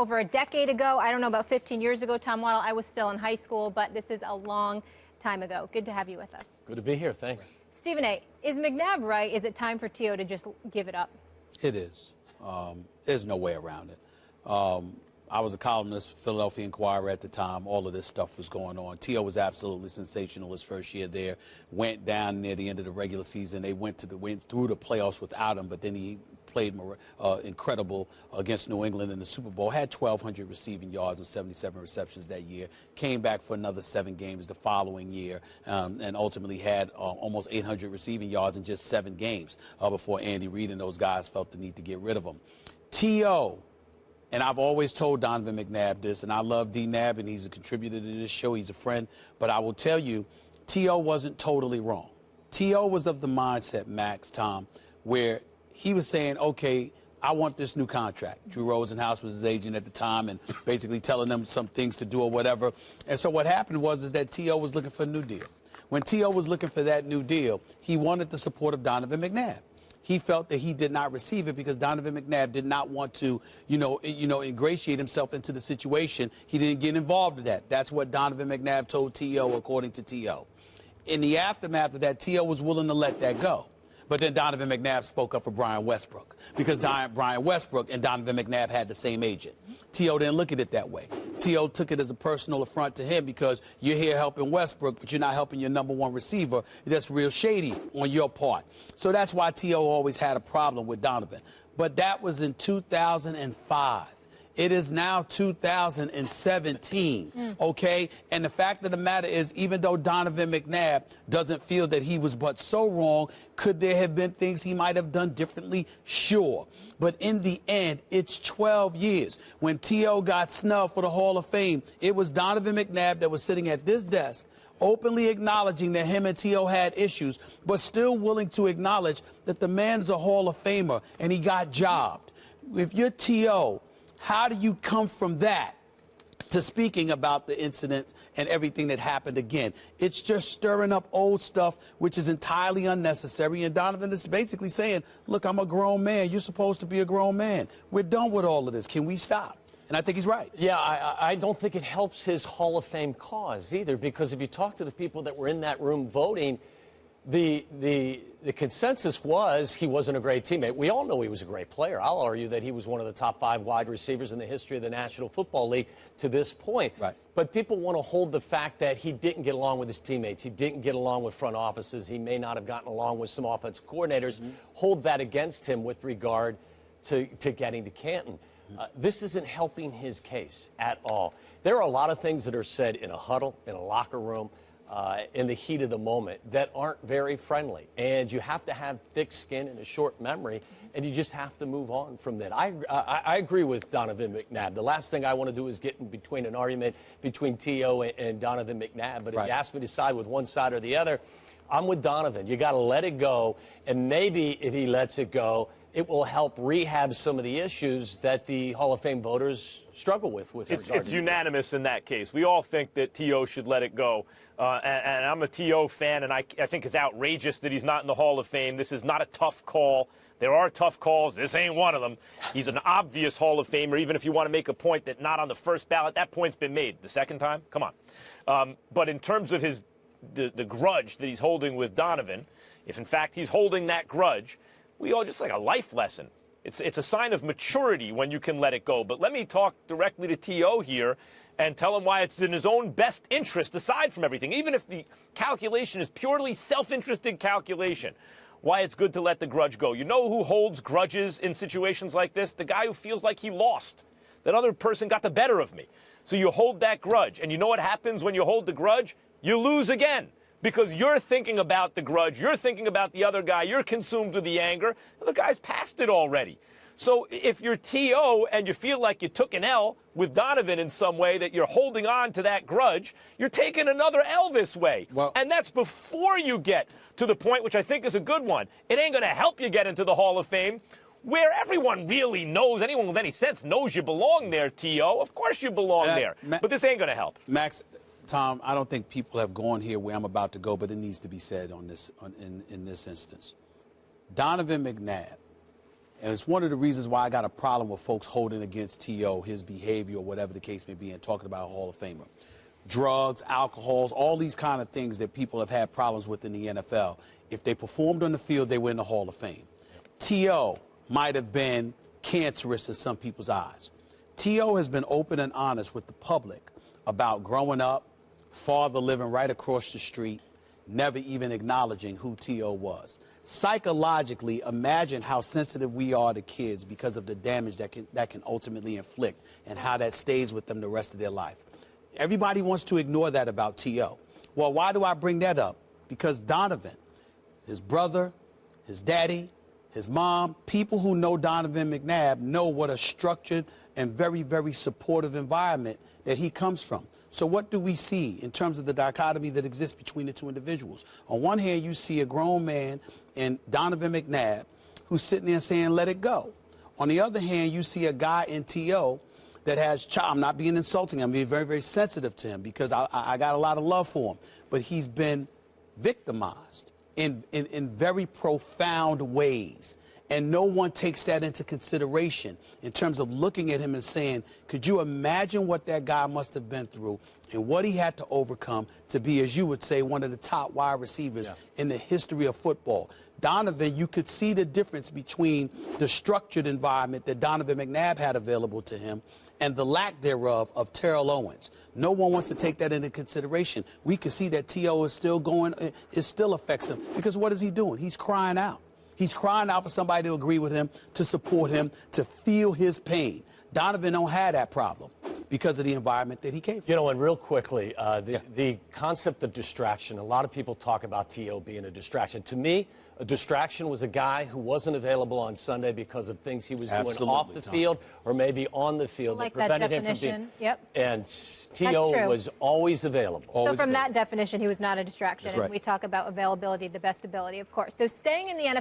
Over a decade ago, I don't know, about 15 years ago, Tom Waddle, I was still in high school, but this is a long time ago. Good to have you with us. Good to be here. Thanks. Stephen A., is McNabb right? Is it time for T.O. to just give it up? It is. There's no way around it. I was a columnist for Philadelphia Inquirer at the time. All of this stuff was going on. T.O. was absolutely sensational his first year there. Went down near the end of the regular season. They went through the playoffs without him, but then he played incredible against New England in the Super Bowl. Had 1,200 receiving yards and 77 receptions that year. Came back for another 7 games the following year, and ultimately had almost 800 receiving yards in just 7 games before Andy Reid and those guys felt the need to get rid of him. T.O., and I've always told Donovan McNabb this, and I love D-Nab, and he's a contributor to this show. He's a friend. But I will tell you, T.O. wasn't totally wrong. T.O. was of the mindset, Max, Tom, where he was saying, okay, I want this new contract. Drew Rosenhaus was his agent at the time and basically telling them some things to do or whatever. And so what happened was that T.O. was looking for a new deal. When T.O. was looking for that new deal, he wanted the support of Donovan McNabb. He felt that he did not receive it because Donovan McNabb did not want to, ingratiate himself into the situation. He didn't get involved in that. That's what Donovan McNabb told T.O., according to T.O. In the aftermath of that, T.O. was willing to let that go. But then Donovan McNabb spoke up for Brian Westbrook because Brian Westbrook and Donovan McNabb had the same agent. T.O. didn't look at it that way. T.O. took it as a personal affront to him because you're here helping Westbrook, but you're not helping your #1 receiver. That's real shady on your part. So that's why T.O. always had a problem with Donovan. But that was in 2005. It is now 2017, okay? And the fact of the matter is, even though Donovan McNabb doesn't feel that he was but so wrong, could there have been things he might have done differently? Sure. But in the end, it's 12 years. When T.O. got snubbed for the Hall of Fame, it was Donovan McNabb that was sitting at this desk, openly acknowledging that him and T.O. had issues, but still willing to acknowledge that the man's a Hall of Famer and he got jobbed. If you're T.O., how do you come from that to speaking about the incident and everything that happened again? It's just stirring up old stuff, which is entirely unnecessary. And Donovan is basically saying, look, I'm a grown man. You're supposed to be a grown man. We're done with all of this. Can we stop? And I think he's right. Yeah, I don't think it helps his Hall of Fame cause either, because if you talk to the people that were in that room voting, the consensus was he wasn't a great teammate. We all know he was a great player. I'll argue that he was one of the top 5 wide receivers in the history of the National Football League to this point. Right. But people want to hold the fact that he didn't get along with his teammates. He didn't get along with front offices. He may not have gotten along with some offensive coordinators. Hold that against him with regard to getting to Canton. This isn't helping his case at all. There are a lot of things that are said in a huddle, in a locker room, in the heat of the moment that aren't very friendly. And you have to have thick skin and a short memory, and you just have to move on from that. I agree with Donovan McNabb. The last thing I want to do is get in between an argument between T.O. and Donovan McNabb. But if you ask me to side with one side or the other, I'm with Donovan. You got to let it go, and maybe if he lets it go, it will help rehab some of the issues that the Hall of Fame voters struggle with It's unanimous in that case. We all think that T.O. should let it go. And I'm a T.O. fan, and I think it's outrageous that he's not in the Hall of Fame. This is not a tough call. There are tough calls. This ain't one of them. He's an obvious Hall of Famer, even if you want to make a point that not on the first ballot. That point's been made. The second time? Come on. But in terms of the grudge that he's holding with Donovan, if in fact he's holding that grudge, we all just like a life lesson. It's a sign of maturity when you can let it go. But let me talk directly to T.O. here and tell him why it's in his own best interest, aside from everything, even if the calculation is purely self-interested calculation, why it's good to let the grudge go. You know who holds grudges in situations like this? The guy who feels like he lost. That other person got the better of me. So you hold that grudge. And you know what happens when you hold the grudge? You lose again. Because you're thinking about the grudge, you're thinking about the other guy, you're consumed with the anger. The other guy's past it already. So if you're T.O. and you feel like you took an L with Donovan in some way, that you're holding on to that grudge, you're taking another L this way. Well, and that's before you get to the point, which I think is a good one. It ain't going to help you get into the Hall of Fame, where everyone really knows, anyone with any sense knows you belong there, T.O. Of course you belong there. But this ain't going to help. Max, Tom, I don't think people have gone here where I'm about to go, but it needs to be said on this in this instance. Donovan McNabb And it's one of the reasons why I got a problem with folks holding against T.O., his behavior or whatever the case may be, and talking about a Hall of Famer. Drugs, alcohols, all these kind of things that people have had problems with in the NFL. If they performed on the field, they were in the Hall of Fame. T.O. might have been cancerous in some people's eyes. T.O. has been open and honest with the public about growing up, father living right across the street, never even acknowledging who T.O. was. Psychologically, imagine how sensitive we are to kids because of the damage that can ultimately inflict and how that stays with them the rest of their life. Everybody wants to ignore that about T.O. Well, why do I bring that up? Because Donovan, his brother, his daddy, his mom, people who know Donovan McNabb know what a structured and very, very supportive environment that he comes from. So what do we see in terms of the dichotomy that exists between the two individuals? On one hand, you see a grown man in Donovan McNabb who's sitting there saying, let it go. On the other hand, you see a guy in T.O. that has, I'm not being insulting, I'm being very, very sensitive to him because I got a lot of love for him. But he's been victimized in very profound ways. And no one takes that into consideration in terms of looking at him and saying, could you imagine what that guy must have been through and what he had to overcome to be, as you would say, one of the top wide receivers in the history of football? Donovan, you could see the difference between the structured environment that Donovan McNabb had available to him and the lack thereof of Terrell Owens. No one wants to take that into consideration. We can see that T.O. is still going, it still affects him because what is he doing? He's crying out. He's crying out for somebody to agree with him, to support him, to feel his pain. Donovan don't have that problem because of the environment that he came from. You know, and real quickly, the concept of distraction, a lot of people talk about T.O. being a distraction. To me, a distraction was a guy who wasn't available on Sunday because of things he was doing off the field or maybe on the field like that prevented that him from being. Yep. And T.O. was always available. So from that definition, he was not a distraction. That's right. And we talk about availability, the best ability, of course. So staying in the NFL.